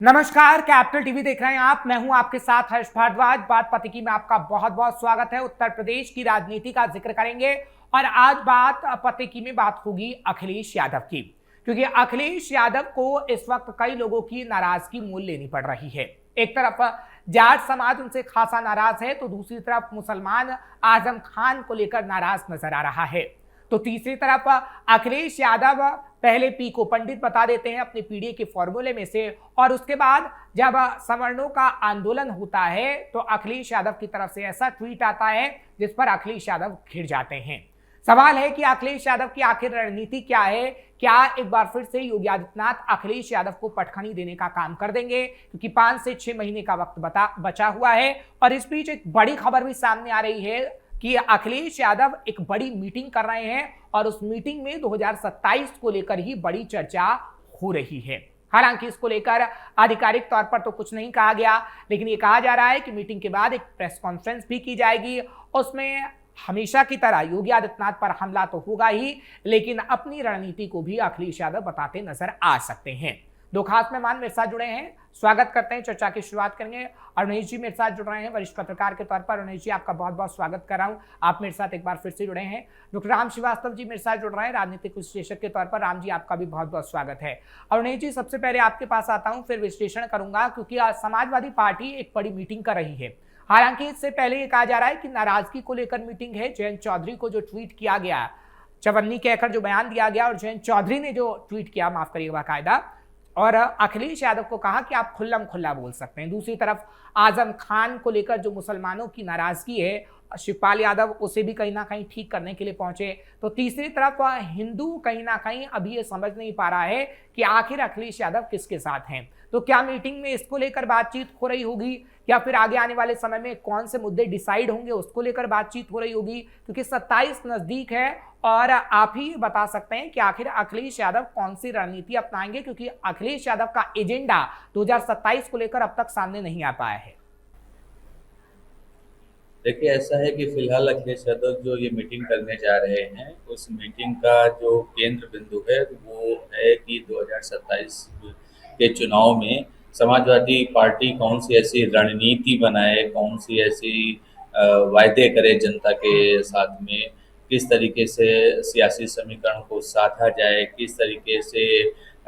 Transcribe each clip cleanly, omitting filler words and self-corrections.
नमस्कार, capital TV देख रहे हैं आप। मैं हूं आपके साथ हर्ष भारद्वाज। बात पतिकी में आपका बहुत बहुत स्वागत है। उत्तर प्रदेश की राजनीति का जिक्र करेंगे और आज बात पतिकी में बात होगी अखिलेश यादव की, क्योंकि अखिलेश यादव को इस वक्त कई लोगों की नाराजगी मोल लेनी पड़ रही है। एक तरफ जाट समाज उनसे खासा नाराज है, तो दूसरी तरफ मुसलमान आजम खान को लेकर नाराज नजर आ रहा है। तो तीसरी तरफ अखिलेश यादव पहले पी को पंडित बता देते हैं अपने पीडीए के फॉर्मूले में से, और उसके बाद जब सवर्णों का आंदोलन होता है तो अखिलेश यादव की तरफ से ऐसा ट्वीट आता है जिस पर अखिलेश यादव घिर जाते हैं। सवाल है कि अखिलेश यादव की आखिर रणनीति क्या है? क्या एक बार फिर से योगी आदित्यनाथ अखिलेश यादव को पटखनी देने का काम कर देंगे? क्योंकि 5 से 6 महीने का वक्त बचा हुआ है। और इस बीच एक बड़ी खबर भी सामने आ रही है कि अखिलेश यादव एक बड़ी मीटिंग कर रहे हैं और उस मीटिंग में 2027 को लेकर ही बड़ी चर्चा हो रही है। हालांकि इसको लेकर आधिकारिक तौर पर तो कुछ नहीं कहा गया, लेकिन ये कहा जा रहा है कि मीटिंग के बाद एक प्रेस कॉन्फ्रेंस भी की जाएगी। उसमें हमेशा की तरह योगी आदित्यनाथ पर हमला तो होगा ही, लेकिन अपनी रणनीति को भी अखिलेश यादव बताते नजर आ सकते हैं। दो खास मेहमान मेरे साथ जुड़े हैं, स्वागत करते हैं। चर्चा की शुरुआत करेंगे। अरुणेश जी मेरे साथ जुड़ रहे हैं वरिष्ठ पत्रकार के तौर पर। अरुणेश जी, आपका बहुत बहुत स्वागत कर रहा हूं। आप मेरे साथ एक बार फिर से जुड़े हैं। डॉक्टर राम श्रीवास्तव जी मेरे साथ जुड़ रहे हैं राजनीतिक विश्लेषक के तौर पर। राम जी, आपका भी बहुत बहुत स्वागत है। अरुणेश जी, सबसे पहले आपके पास आता हूं, फिर विश्लेषण करूंगा, क्योंकि आज समाजवादी पार्टी एक बड़ी मीटिंग कर रही है। हालांकि इससे पहले ये कहा जा रहा है कि नाराजगी को लेकर मीटिंग है। जयंत चौधरी को जो ट्वीट किया गया, चवन्नी कहकर जो बयान दिया गया, और जयंत चौधरी ने जो ट्वीट किया, माफ करिएगा बाकायदा, और अखिलेश यादव को कहा कि आप खुल्लम खुल्ला बोल सकते हैं। दूसरी तरफ आजम खान को लेकर जो मुसलमानों की नाराजगी है, शिवपाल यादव उसे भी कहीं ना कहीं ठीक करने के लिए पहुंचे। तो तीसरी तरफ हिंदू कहीं ना कहीं अभी ये समझ नहीं पा रहा है कि आखिर अखिलेश यादव किसके साथ हैं। तो क्या मीटिंग में इसको लेकर बातचीत हो रही होगी, या फिर आगे आने वाले समय में कौन से मुद्दे डिसाइड होंगे उसको लेकर बातचीत हो रही होगी? क्योंकि 27 नजदीक है और आप ही बता सकते हैं कि आखिर अखिलेश यादव कौन सी रणनीति अपनाएंगे, क्योंकि अखिलेश यादव का एजेंडा 2027 को लेकर अब तक सामने नहीं आ पाया है। देखिए, ऐसा है कि फिलहाल अखिलेश यादव जो ये मीटिंग करने जा रहे हैं, उस मीटिंग का जो केंद्र बिंदु है वो है कि 2027 के चुनाव में समाजवादी पार्टी कौन सी ऐसी रणनीति बनाए, कौन सी ऐसी वायदे करे जनता के साथ में, किस तरीके से सियासी समीकरण को साधा जाए, किस तरीके से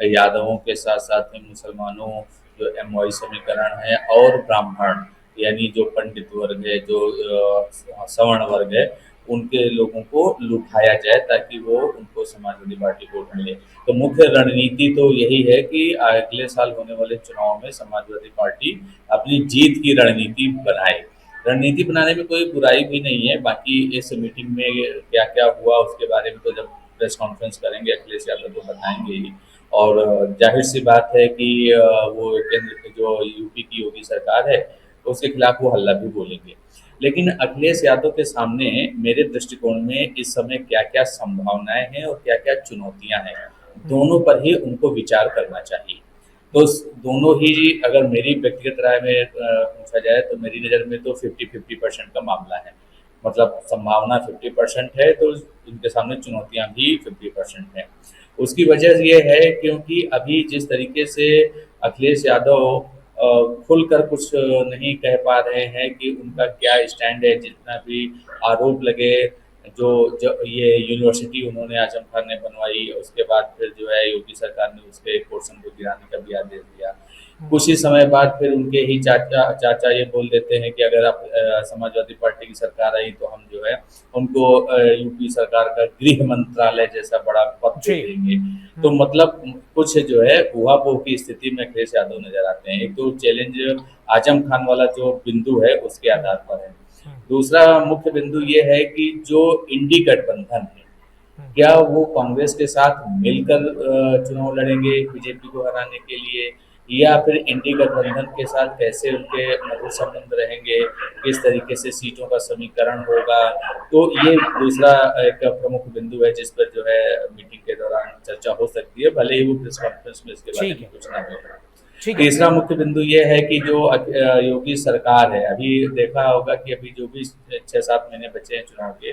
यादवों के साथ साथ में मुसलमानों, जो एमवाई समीकरण है, और ब्राह्मण यानी जो पंडित वर्ग है, जो सवर्ण वर्ग है, उनके लोगों को लुभाया जाए ताकि वो उनको समाजवादी पार्टी को उठा ले। तो मुख्य रणनीति तो यही है कि अगले साल होने वाले चुनाव में समाजवादी पार्टी अपनी जीत की रणनीति बनाए। रणनीति बनाने में कोई बुराई भी नहीं है। बाकी इस मीटिंग में क्या क्या हुआ उसके बारे में तो जब प्रेस कॉन्फ्रेंस करेंगे अखिलेश यादव तो बताएंगे ही। और जाहिर सी बात है कि वो केंद्र जो यूपी की योगी सरकार है उसके खिलाफ वो हल्ला भी बोलेंगे। लेकिन अखिलेश यादव के सामने मेरे दृष्टिकोण में इस समय क्या क्या संभावनाएं हैं और क्या क्या चुनौतियां हैं, दोनों पर ही उनको विचार करना चाहिए। तो दोनों ही, अगर मेरी व्यक्तिगत राय में पूछा जाए तो मेरी नज़र में तो 50-50% का मामला है। मतलब संभावना 50% है तो इनके सामने चुनौतियां भी 50% है। उसकी वजह ये है क्योंकि अभी जिस तरीके से अखिलेश यादव खुलकर कुछ नहीं कह पा रहे हैं कि उनका क्या स्टैंड है। जितना भी आरोप लगे, जो ये यूनिवर्सिटी उन्होंने आजम खान ने बनवाई, उसके बाद फिर जो है योगी सरकार ने उसके एक पोर्शन को गिराने का भी आदेश दिया। कुछ ही समय बाद फिर उनके ही चाचा चाचा ये बोल देते हैं कि अगर आप समाजवादी पार्टी की सरकार आई तो हम जो है उनको यूपी सरकार का गृह मंत्रालय जैसा बड़ा पद दे देंगे। तो मतलब कुछ जो है ऊहापोह की स्थिति में अखिलेश यादव नजर आते हैं। एक तो चैलेंज आजम खान वाला जो बिंदु है उसके आधार पर है। दूसरा मुख्य बिंदु ये है कि जो इंडी गठबंधन है, क्या वो कांग्रेस के साथ मिलकर चुनाव लड़ेंगे बीजेपी को हराने के लिए, या फिर इंडी गठबंधन के साथ कैसे उनके मधुर संबंध रहेंगे, किस तरीके से सीटों का समीकरण होगा। तो ये दूसरा एक प्रमुख बिंदु है जिस पर जो है मीटिंग के दौरान चर्चा हो सकती है, भले ही वो प्रेस कॉन्फ्रेंस में इसके बारे में कुछ ना हो। ठीक है। तीसरा मुख्य बिंदु ये है कि जो योगी सरकार है, अभी देखा होगा कि अभी जो भी 6-7 महीने बचे हैं चुनाव के,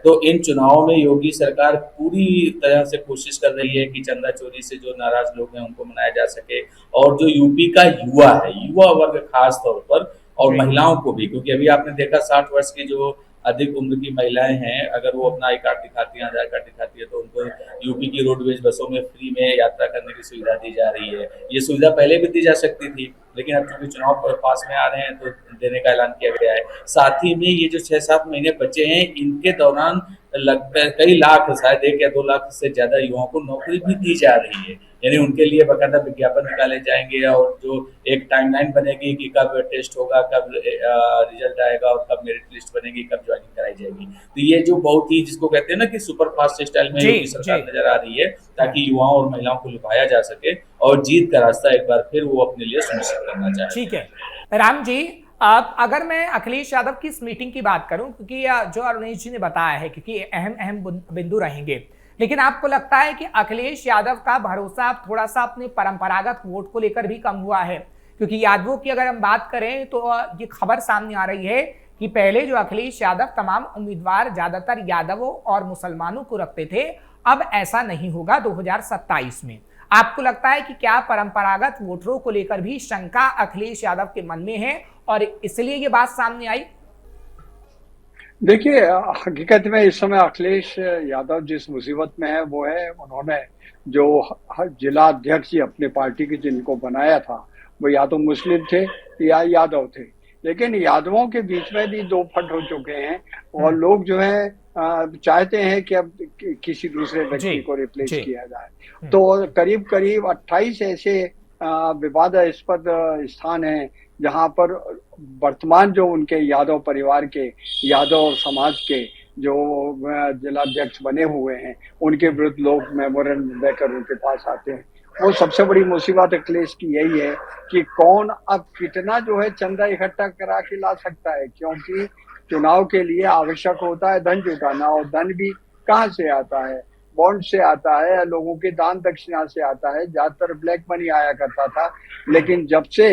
तो इन चुनावों में योगी सरकार पूरी तरह से कोशिश कर रही है कि चंदा चोरी से जो नाराज लोग हैं उनको मनाया जा सके, और जो यूपी का युवा है, युवा वर्ग खास तौर पर, और महिलाओं को भी, क्योंकि अभी आपने देखा 60 वर्ष की जो अधिक उम्र की महिलाएं हैं, अगर वो अपना आई कार्ड दिखाती हैं, आधार कार्ड दिखाती है, तो उनको यूपी की रोडवेज बसों में फ्री में यात्रा करने की सुविधा दी जा रही है। ये सुविधा पहले भी दी जा सकती थी, लेकिन अब चूंकि चुनाव पास में आ रहे हैं तो देने का ऐलान किया गया है। साथ ही में ये जो 6-7 महीने बचे हैं, इनके दौरान कई लाख, शायद 1 या 2 लाख से ज्यादा युवाओं को नौकरी भी दी जा रही है। यानी उनके लिए बाकायदा विज्ञापन निकाले जाएंगे, और जो एक टाइमलाइन बनेगी कि कब टेस्ट होगा, कब रिजल्ट आएगा, और कब मेरिट लिस्ट बनेगी, कब ज्वाइनिंग कराई जाएगी। तो ये जो बहुत ही, जिसको कहते हैं ना कि सुपर फास्ट स्टाइल में योगी सरकार नजर आ रही है, ताकि युवाओं और महिलाओं को लुभाया जा सके और जीत का रास्ता एक बार फिर वो अपने लिए सुनिश्चित करना चाहे। ठीक है राम जी, अब अगर मैं अखिलेश यादव की इस मीटिंग की बात करूं, क्योंकि जो अरुणेश जी ने बताया है, क्योंकि अहम अहम बिंदु रहेंगे, लेकिन आपको लगता है कि अखिलेश यादव का भरोसा थोड़ा सा अपने परंपरागत वोट को लेकर भी कम हुआ है? क्योंकि यादवों की अगर हम बात करें तो ये खबर सामने आ रही है कि पहले जो अखिलेश यादव तमाम उम्मीदवार ज्यादातर यादवों और मुसलमानों को रखते थे, अब ऐसा नहीं होगा 2027 में। आपको लगता है कि क्या परंपरागत वोटरों को लेकर भी शंका अखिलेश यादव के मन में है और इसलिए ये बात सामने आई? देखिए, हकीकत में इस समय अखिलेश यादव जिस मुसीबत में है वो है, उन्होंने जो जिला अध्यक्ष अपने पार्टी के जिनको बनाया था वो या तो मुस्लिम थे या यादव थे, लेकिन यादवों के बीच में भी 2 फट हो चुके हैं, और लोग जो है चाहते हैं कि अब किसी दूसरे व्यक्ति को रिप्लेस किया जाए। तो करीब करीब 28 ऐसे विवादास्पद स्थान हैं जहां पर वर्तमान जो उनके यादव परिवार के, यादव समाज के जो जिलाध्यक्ष बने हुए हैं, उनके विरुद्ध लोग मेमोरेंडम देकर उनके पास आते हैं। वो सबसे बड़ी मुसीबत अखिलेश की यही है कि कौन अब कितना जो है चंदा इकट्ठा करा के ला सकता है, क्योंकि चुनाव के लिए आवश्यक होता है धन जुटाना, और धन भी कहाँ से आता है? बॉन्ड से आता है, लोगों के दान दक्षिणा से आता है। ज्यादातर ब्लैक मनी आया करता था, लेकिन जब से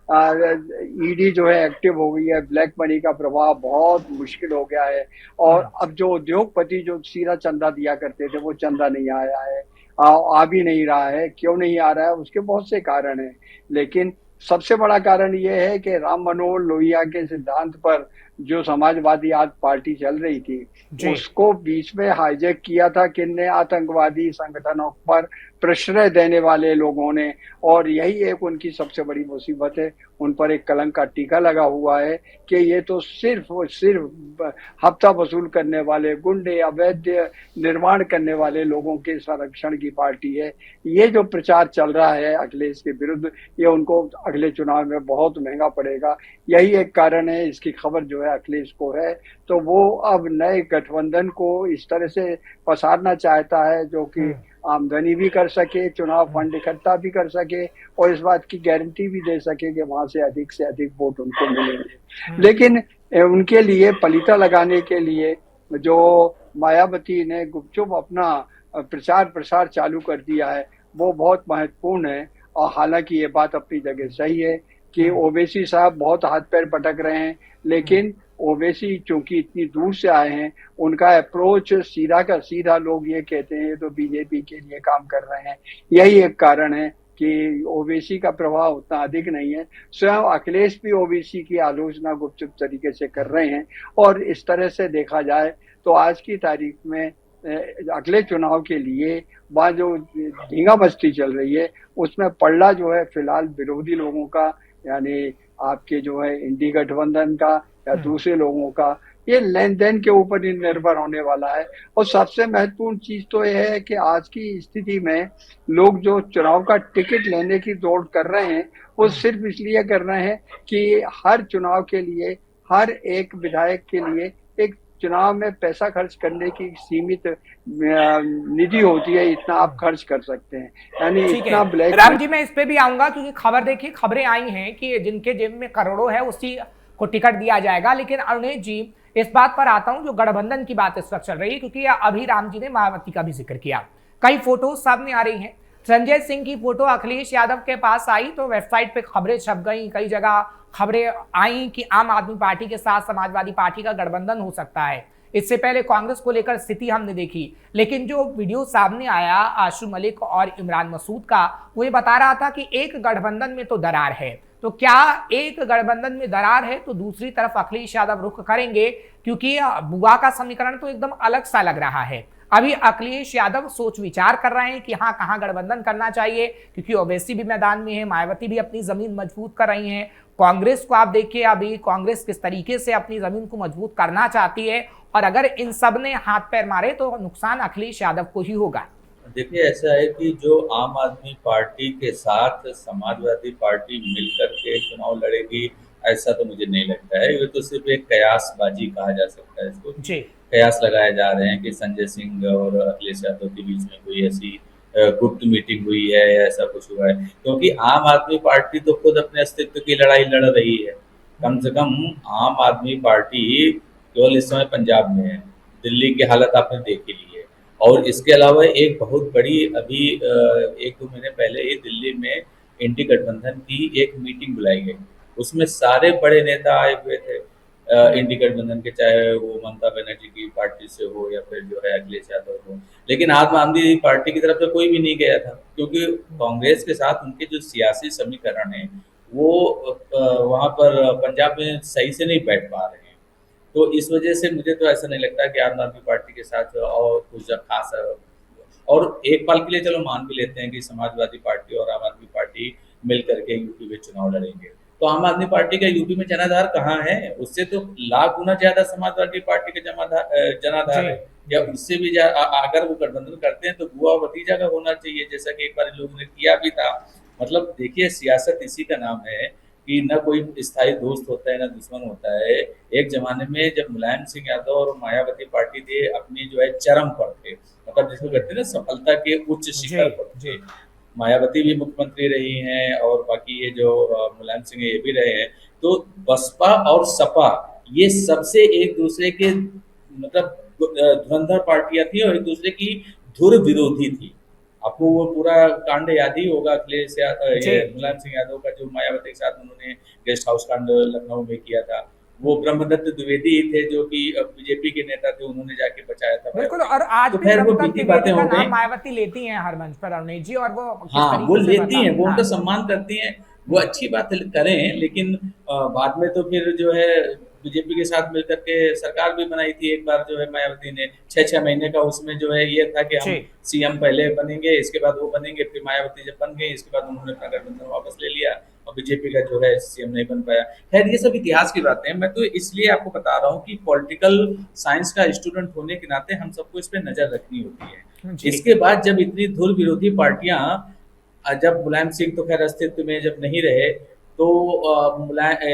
ईडी जो है एक्टिव हो गई है, ब्लैक मनी का प्रभाव बहुत मुश्किल हो गया है। और अब जो उद्योगपति जो सीधा चंदा दिया करते थे वो चंदा नहीं आया है, आ भी नहीं रहा है। क्यों नहीं आ रहा है? उसके बहुत से कारण हैं, लेकिन सबसे बड़ा कारण ये है कि राम मनोहर लोहिया के सिद्धांत पर जो समाजवादी आज पार्टी चल रही थी, उसको बीच में हाईजैक किया था किन्ने? आतंकवादी संगठनों पर प्रश्रय देने वाले लोगों ने, और यही एक उनकी सबसे बड़ी मुसीबत है। उन पर एक कलंक का टीका लगा हुआ है कि ये तो सिर्फ और सिर्फ हफ्ता वसूल करने वाले गुंडे, अवैध निर्माण करने वाले लोगों के संरक्षण की पार्टी है। ये जो प्रचार चल रहा है अखिलेश के विरुद्ध, ये उनको अगले चुनाव में बहुत महंगा पड़ेगा। यही एक कारण है, इसकी खबर जो है अखिलेश को है, तो वो अब नए गठबंधन को इस तरह से पसारना चाहता है जो कि आमदनी भी कर सके, चुनाव फंड इकट्ठा भी कर सके, और इस बात की गारंटी भी दे सके कि वहां से अधिक वोट उनको मिलेंगे। लेकिन उनके लिए पलीता लगाने के लिए जो मायावती ने गुपचुप अपना प्रचार प्रसार चालू कर दिया है, वो बहुत महत्वपूर्ण है। और हालांकि ये बात अपनी जगह सही है कि ओवैसी साहब बहुत हाथ पैर पटक रहे हैं, लेकिन ओवैसी चूंकि इतनी दूर से आए हैं, उनका अप्रोच सीधा का सीधा, लोग ये कहते हैं तो बीजेपी के लिए काम कर रहे हैं। यही एक कारण है कि ओवैसी का प्रभाव उतना अधिक नहीं है। स्वयं अखिलेश भी ओवैसी की आलोचना गुपचुप तरीके से कर रहे हैं। और इस तरह से देखा जाए तो आज की तारीख में अगले चुनाव के लिए वहाँ जो धींगा मस्ती चल रही है, उसमें पल्ला जो है फिलहाल विरोधी लोगों का, यानी आपके जो है इंडी गठबंधन का या दूसरे लोगों का, ये लेन देन के ऊपर ही निर्भर होने वाला है। और सबसे महत्वपूर्ण चीज तो यह है कि आज की स्थिति में लोग जो चुनाव का टिकट लेने की दौड़ कर रहे हैं, वो सिर्फ इसलिए कर रहे हैं कि हर चुनाव के लिए, हर एक विधायक के लिए एक चुनाव में पैसा खर्च करने की सीमित निधि होती है, इतना आप खर्च कर सकते हैं, यानी इतना ब्लैक। राम जी, मैं इस पे भी आऊंगा, क्योंकि खबर देखिए, खबरें आई हैं कि जिनके जेब में करोड़ों है उसी को टिकट दिया जाएगा। लेकिन अरुणेश जी, इस बात पर आता हूं, जो गठबंधन की बात इस वक्त चल रही है, क्योंकि अभी राम जी ने मायावती का भी जिक्र किया, कई फोटो सामने आ रही हैं, संजय सिंह की फोटो अखिलेश यादव के पास आई तो वेबसाइट पे खबरें छप गई, कई जगह खबरें आई कि आम आदमी पार्टी के साथ समाजवादी पार्टी का गठबंधन हो सकता है। इससे पहले कांग्रेस को लेकर स्थिति हमने देखी, लेकिन जो वीडियो सामने आया आशू मलिक और इमरान मसूद का, वो ये बता रहा था कि एक गठबंधन में तो दरार है। तो क्या एक गठबंधन में दरार है तो दूसरी तरफ अखिलेश यादव रुख करेंगे? क्योंकि बुआ का समीकरण तो एकदम अलग सा लग रहा है। अभी अखिलेश यादव सोच विचार कर रहे हैं कि हाँ, कहाँ गठबंधन करना चाहिए, क्योंकि ओवैसी भी मैदान में है, मायावती भी अपनी जमीन मजबूत कर रही हैं। कांग्रेस को आप देखिए, अभी कांग्रेस किस तरीके से अपनी जमीन को मजबूत करना चाहती है, और अगर इन सब ने हाथ पैर मारे तो नुकसान अखिलेश यादव को ही होगा। देखिए, ऐसा है कि जो आम आदमी पार्टी के साथ समाजवादी पार्टी मिलकर के चुनाव लड़ेगी, ऐसा तो मुझे नहीं लगता है। ये तो सिर्फ एक कयासबाजी कहा जा सकता है इसको। जी, कयास लगाए जा रहे हैं कि संजय सिंह और अखिलेश यादव के बीच में कोई ऐसी गुप्त मीटिंग हुई है या ऐसा कुछ हुआ है, क्योंकि आम आदमी पार्टी तो खुद अपने अस्तित्व की लड़ाई लड़ रही है। कम से कम आम आदमी पार्टी केवल इस समय पंजाब में है, दिल्ली की हालत आपने देख ही ली है। और इसके अलावा एक बहुत बड़ी अभी 1-2 महीने पहले ही दिल्ली में इंडी गठबंधन की एक मीटिंग बुलाई गई, उसमें सारे बड़े नेता आए हुए थे इंडी गठबंधन के, चाहे वो ममता बनर्जी की पार्टी से हो या फिर जो है अखिलेश यादव हो। लेकिन आम आदमी पार्टी की तरफ से कोई भी नहीं गया था, क्योंकि कांग्रेस के साथ उनके जो सियासी समीकरण है वो वहाँ पर पंजाब में सही से नहीं बैठ पा रहे हैं। तो इस वजह से मुझे तो ऐसा नहीं लगता कि आम आदमी पार्टी के साथ और कुछ खास है। और एक पल के लिए चलो मान भी लेते हैं कि समाजवादी पार्टी और आम आदमी पार्टी मिल करके यूपी में चुनाव लड़ेंगे, तो आम आदमी पार्टी का यूपी में जनाधार कहाँ है? उससे तो लाख गुना ज्यादा समाजवादी पार्टी का जनाधार है, या उससे भी अगर वो गठबंधन करते हैं तो बुआ और भतीजा का होना चाहिए, जैसा कि एक बार इन लोगों ने किया भी था। मतलब देखिए, सियासत इसी का नाम है कि न कोई स्थायी दोस्त होता है, न दुश्मन होता है। एक जमाने में जब मुलायम सिंह यादव और मायावती पार्टी थे अपनी जो है चरम पर थे, मतलब जिसको कहते हैं ना सफलता के उच्च शिखर पर थे। मायावती भी मुख्यमंत्री रही हैं और बाकी ये जो मुलायम सिंह ये भी रहे हैं। तो बसपा और सपा ये सबसे एक दूसरे के मतलब धुरंधर पार्टियां थी और एक दूसरे की धुर विरोधी थी। आपको वो पूरा कांड याद ही होगा अखिलेश मुलायम सिंह यादव का, जो मायावती के साथ उन्होंने गेस्ट हाउस कांड लखनऊ में किया था। वो ब्रह्मदत्त द्विवेदी थे जो कि बीजेपी के नेता थे, उन्होंने जाके बचाया था। बिल्कुल, और आज तो भी खैर वो ब्रह्मदत्त बीती द्विवेदी बातें का हो गई। नाम मायावती लेती हैं हर मंच पर अरुण जी, और वो किस हाँ, तरीके वो से लेती हैं, वो हाँ। उनका सम्मान करती हैं, वो अच्छी बात करें। लेकिन बाद में तो फिर जो है बीजेपी के साथ मिलकर के सरकार भी बनाई थी एक बार, जो है मायावती ने 6-6 महीने का। उसमें जो है ये था कि हम सीएम पहले बनेंगे, इसके बाद वो बनेंगे। फिर मायावती जब बन गई, इसके बाद उन्होंने अपना गठबंधन वापस ले लिया और बीजेपी का जो है सीएम नहीं बन पाया। खैर, ये सब इतिहास की बातें हैं। मैं तो इसलिए आपको बता रहा हूँ कि पॉलिटिकल साइंस का स्टूडेंट होने के नाते हम सबको इस पर नजर रखनी होती है। इसके बाद जब इतनी धुर विरोधी पार्टियां, जब मुलायम सिंह तो खैर अस्तित्व में जब नहीं रहे, तो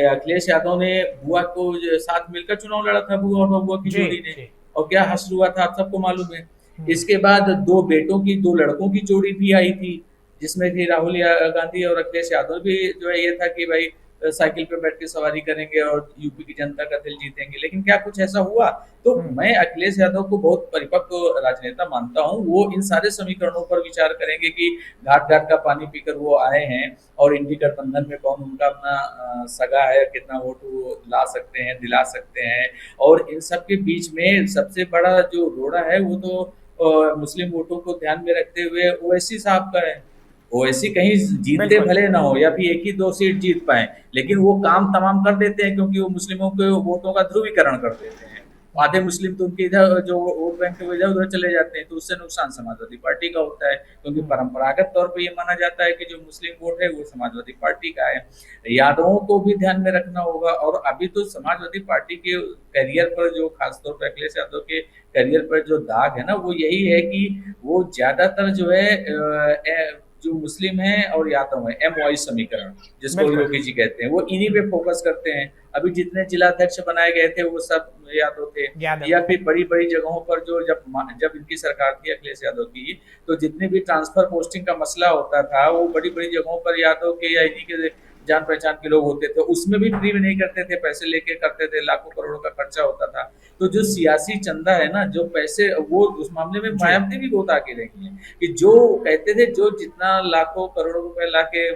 अखिलेश यादव ने बुआ को साथ मिलकर चुनाव लड़ा था, बुआ और बुआ की जोड़ी ने, और क्या हश्र हुआ था आप सबको मालूम है। इसके बाद 2 बेटों की, 2 लड़कों की जोड़ी भी आई थी, जिसमें कि राहुल गांधी और अखिलेश यादव भी जो है ये था कि भाई साइकिल पे बैठ के सवारी करेंगे और यूपी की जनता का दिल जीतेंगे। लेकिन क्या कुछ ऐसा हुआ? तो मैं अखिलेश यादव को बहुत परिपक्व राजनेता मानता हूं। वो इन सारे समीकरणों पर विचार करेंगे कि घाट घाट का पानी पीकर वो आए हैं और इंडी गठबंधन में कौन उनका अपना सगा है, कितना वोट वो ला सकते हैं, दिला सकते हैं। और इन सब के बीच में सबसे बड़ा जो रोड़ा है वो तो मुस्लिम वोटों को ध्यान में रखते हुए ओवैसी साहब का है। ओवैसी कहीं जीतते भले ना हो या फिर 1 ही 2 सीट जीत पाए, लेकिन वो काम तमाम कर देते हैं, क्योंकि वो मुस्लिमों के वोटों का ध्रुवीकरण कर देते हैं। आधे मुस्लिम तो उनके इधर जो वोट बैंक के इधर उधर चले जाते हैं, तो उससे नुकसान समाजवादी पार्टी का होता है, क्योंकि परंपरागत तौर पर ये माना जाता है कि जो मुस्लिम वोट है वो समाजवादी पार्टी का है। यादवों को भी ध्यान में रखना होगा। और अभी तो समाजवादी पार्टी के करियर पर, जो खासतौर पर अखिलेश यादव के करियर पर जो दाग है ना, वो यही है कि वो ज्यादातर जो है जो मुस्लिम है और यादव है, MOI समीकरण जिसको योगी जी कहते हैं, वो इन्हीं पे फोकस करते हैं। अभी जितने जिलाध्यक्ष बनाए गए थे वो सब यादव थे, या फिर बड़ी बड़ी जगहों पर जो जब इनकी सरकार थी अखिलेश यादव की, तो जितने भी ट्रांसफर पोस्टिंग का मसला होता था वो बड़ी बड़ी जगहों पर यादव के या इन्हीं के जान पहचान के लोग होते थे। उसमें भी फ्री में नहीं करते थे, पैसे लेके करते थे, लाखों करोड़ों का खर्चा होता था। तो जो सियासी चंदा है ना, जो पैसे, वो उस मामले में मायावती भी बहुत आगे रही है कि जो कहते थे जो जितना लाखों करोड़ों रुपए लाके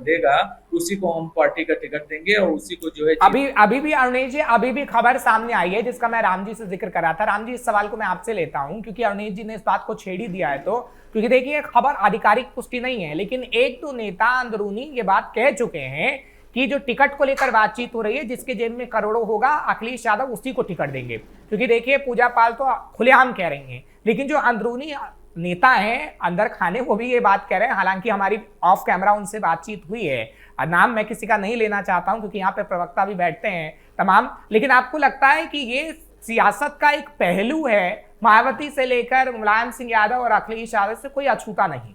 देगा उसी को हम पार्टी का टिकट देंगे और उसी को जो है अभी भी अरुणेश जी, अभी भी खबर सामने आई है जिसका मैं राम जी से जिक्र कर रहा था। राम जी, इस सवाल को मैं आपसे लेता हूं क्योंकि अरुणेश जी ने इस बात को छेड़ ही दिया है। तो क्योंकि देखिए, खबर आधिकारिक पुष्टि नहीं है, लेकिन एक दो नेता अंदरूनी ये बात कह चुके हैं कि जो टिकट को लेकर बातचीत हो रही है, जिसके जेब में करोड़ों होगा, अखिलेश यादव उसी को टिकट देंगे। क्योंकि देखिए, पूजा पाल तो खुलेआम कह रही हैं, लेकिन जो अंदरूनी नेता हैं अंदर खाने, वो भी ये बात कह रहे हैं। हालांकि हमारी ऑफ कैमरा उनसे बातचीत हुई है, नाम मैं किसी का नहीं लेना चाहता हूं क्योंकि यहाँ पे प्रवक्ता भी बैठते हैं तमाम। लेकिन आपको लगता है कि ये सियासत का एक पहलू है, मायावती से लेकर मुलायम सिंह यादव और अखिलेश यादव से कोई अछूता नहीं?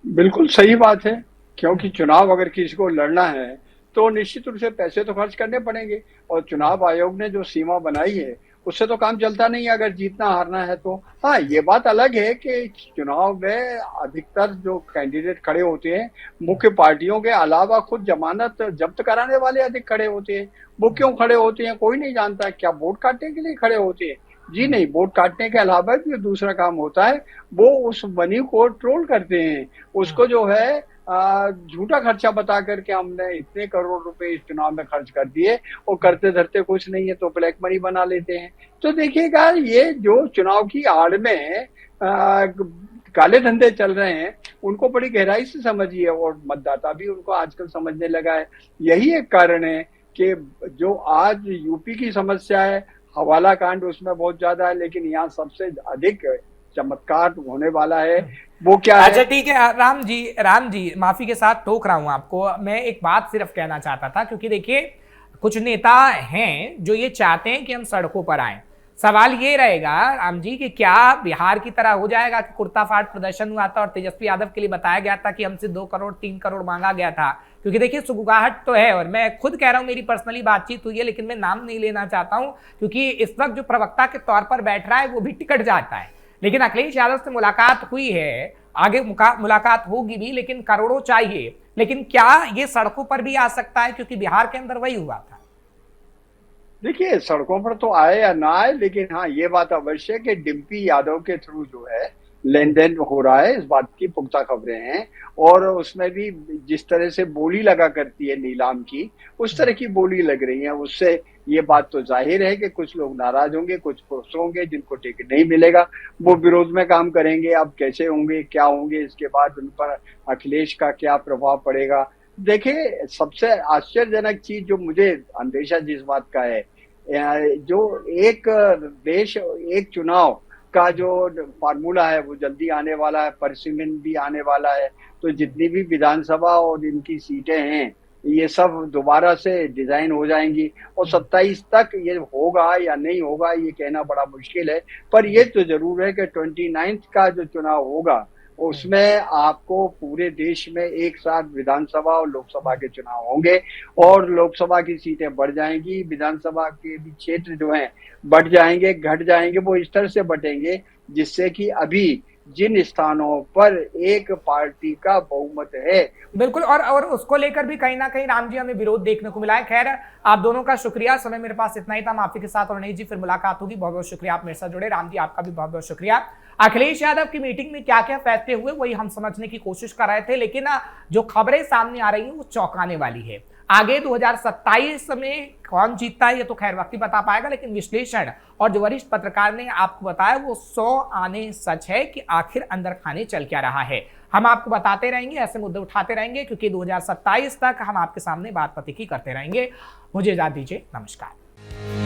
बिल्कुल सही बात है, क्योंकि चुनाव अगर किसी को लड़ना है तो निश्चित रूप से पैसे तो खर्च करने पड़ेंगे, और चुनाव आयोग ने जो सीमा बनाई है उससे तो काम चलता नहीं है अगर जीतना हारना है तो। हाँ, ये बात अलग है कि चुनाव में अधिकतर जो कैंडिडेट खड़े होते हैं, मुख्य पार्टियों के अलावा खुद जमानत जब्त कराने वाले अधिक खड़े होते हैं। वो क्यों खड़े होते हैं कोई नहीं जानता। क्या वोट काटने के लिए खड़े होते हैं? जी नहीं, वोट काटने के अलावा भी दूसरा काम होता है, वो उस मनी को ट्रोल करते हैं, उसको जो है झूठा खर्चा बता करके हमने इतने करोड़ रुपए इस चुनाव में खर्च कर दिए और करते धरते कुछ नहीं है तो ब्लैक मनी बना लेते हैं। तो देखिएगा, ये जो चुनाव की आड़ में काले धंधे चल रहे हैं उनको बड़ी गहराई से समझिए, और मतदाता भी उनको आजकल समझने लगा है। यही एक कारण है कि जो आज यूपी की समस्या है, हवाला कांड उसमें बहुत ज्यादा है, लेकिन यहाँ सबसे अधिक चमत्कार होने वाला है वो क्या है? अच्छा ठीक है राम जी, माफी के साथ टोक रहा हूं आपको। मैं एक बात सिर्फ कहना चाहता था, क्योंकि देखिए कुछ नेता हैं जो ये चाहते हैं कि हम सड़कों पर आए। सवाल ये रहेगा राम जी कि क्या बिहार की तरह हो जाएगा कि कुर्ता फाड़ प्रदर्शन हुआ था और तेजस्वी यादव के लिए बताया गया था कि हमसे 2 करोड़ 3 करोड़ मांगा गया था? क्योंकि देखिए सुगुगाहट तो है, और मैं खुद कह रहा हूं, मेरी पर्सनली बातचीत हुई है, लेकिन मैं नाम नहीं लेना चाहता हूं क्योंकि इस वक्त जो प्रवक्ता के तौर पर बैठ रहा है वो भी टिकट जाता है। लेकिन अखिलेश यादव से मुलाकात हुई है, आगे मुलाकात होगी भी, लेकिन करोड़ों चाहिए। लेकिन क्या ये सड़कों पर भी आ सकता है? क्योंकि बिहार के अंदर वही हुआ था। देखिए, सड़कों पर तो आए या ना आए, लेकिन हाँ, ये बात अवश्य कि डिम्पी यादव के थ्रू जो है लेन देन हो रहा है, इस बात की पुख्ता खबरें हैं। और उसमें भी जिस तरह से बोली लगा करती है नीलाम की, उस तरह की बोली लग रही है। उससे ये बात तो जाहिर है कि कुछ लोग नाराज होंगे, कुछ खुश होंगे, जिनको टिकट नहीं मिलेगा वो विरोध में काम करेंगे। अब कैसे होंगे, क्या होंगे, इसके बाद उन पर अखिलेश का क्या प्रभाव पड़ेगा? देखिए, सबसे आश्चर्यजनक चीज जो मुझे अंदेशा जिस बात का है, जो एक देश एक चुनाव का जो फार्मूला है वो जल्दी आने वाला है, परसिमन भी आने वाला है। तो जितनी भी विधानसभा और इनकी सीटें हैं ये सब दोबारा से डिजाइन हो जाएंगी, और 27 तक ये होगा या नहीं होगा ये कहना बड़ा मुश्किल है। पर ये तो जरूर है कि 29 का जो चुनाव होगा उसमें आपको पूरे देश में एक साथ विधानसभा और लोकसभा के चुनाव होंगे, और लोकसभा की सीटें बढ़ जाएंगी, विधानसभा के भी क्षेत्र जो हैं बढ़ जाएंगे, घट जाएंगे। वो इस तरह से बटेंगे जिससे कि अभी जिन स्थानों पर एक पार्टी का बहुमत है, बिल्कुल, और उसको लेकर भी कहीं ना कहीं राम जी हमें विरोध देखने को मिला है। खैर, आप दोनों का शुक्रिया। समय मेरे पास इतना ही था, माफी के साथ। और नहीं जी, फिर मुलाकात होगी। बहुत बहुत शुक्रिया आप मेरे साथ जुड़े। राम जी, आपका भी बहुत बहुत शुक्रिया। अखिलेश यादव की मीटिंग में क्या क्या फैसले हुए वही हम समझने की कोशिश कर रहे थे, लेकिन जो खबरें सामने आ रही हैं वो चौंकाने वाली है। आगे 2027 में कौन जीतता है ये तो खैर वक्त ही बता पाएगा, लेकिन विश्लेषण और जो वरिष्ठ पत्रकार ने आपको बताया वो 100 आने सच है कि आखिर अंदर खाने चल क्या रहा है। हम आपको बताते रहेंगे, ऐसे मुद्दे उठाते रहेंगे, क्योंकि 2027 तक हम आपके सामने बात पते की करते रहेंगे। मुझे इजाजत दीजिए, नमस्कार।